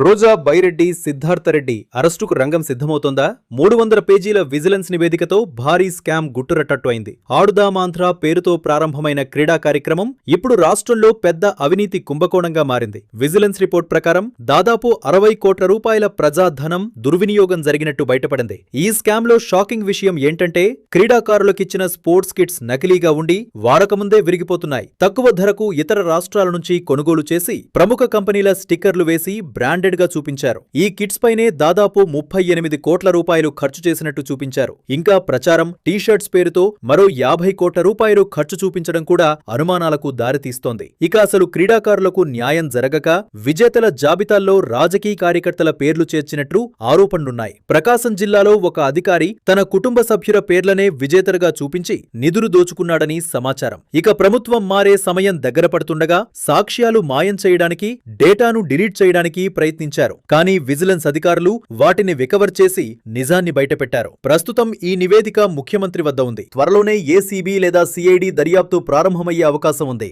రోజా బైరెడ్డి, సిద్ధార్థరెడ్డి అరెస్టుకు రంగం సిద్ధమవుతోందా? 300 పేజీల విజిలెన్స్ నివేదికతో భారీ స్కామ్ గుట్టురట్టట్టు అయింది. ఆడుదామాంధ్ర పేరుతో ప్రారంభమైన క్రీడా కార్యక్రమం ఇప్పుడు రాష్ట్రంలో పెద్ద అవినీతి కుంభకోణంగా మారింది. విజిలెన్స్ రిపోర్ట్ ప్రకారం దాదాపు 60 కోట్ల రూపాయల ప్రజాధనం దుర్వినియోగం జరిగినట్టు బయటపడింది. ఈ స్కామ్ లో షాకింగ్ విషయం ఏంటంటే క్రీడాకారులకిచ్చిన స్పోర్ట్స్ కిట్స్ నకిలీగా ఉండి వాడకముందే విరిగిపోతున్నాయి. తక్కువ ధరకు ఇతర రాష్ట్రాల నుంచి కొనుగోలు చేసి ప్రముఖ కంపెనీల స్టిక్కర్లు వేసి బ్రాండెడ్ గా చూపించారు. ఈ కిట్స్ పైనే దాదాపు 38 కోట్ల రూపాయలు ఖర్చు చేసినట్టు చూపించారు. ఇంకా ప్రచారం, టీషర్ట్స్ పేరుతో మరో 50 కోట్ల రూపాయలు ఖర్చు చూపించడం కూడా అనుమానాలకు దారితీస్తోంది. ఇక అసలు క్రీడాకారులకు న్యాయం జరగక విజేతల జాబితాల్లో రాజకీయ కార్యకర్తల పేర్లు చేర్చినట్లు ఆరోపణలున్నాయి. ప్రకాశం జిల్లాలో ఒక అధికారి తన కుటుంబ సభ్యుల పేర్లనే విజేతలుగా చూపించి నిధులు దోచుకున్నాడని సమాచారం. ఇక ప్రభుత్వం మారే సమయం దగ్గర పడుతుండగా సాక్ష్యాలు మాయం చేయడానికి, డేటాను డిలీట్ చేయడానికి ప్రయత్నించారు. కానీ విజిలెన్స్ అధికారులు వాటిని రికవర్ చేసి నిజాన్ని బయటపెట్టారు. ప్రస్తుతం ఈ నివేదిక ముఖ్యమంత్రి వద్ద ఉంది. త్వరలోనే ఏసీబీ లేదా సిఐడి దర్యాప్తు ప్రారంభమయ్యే అవకాశం ఉంది.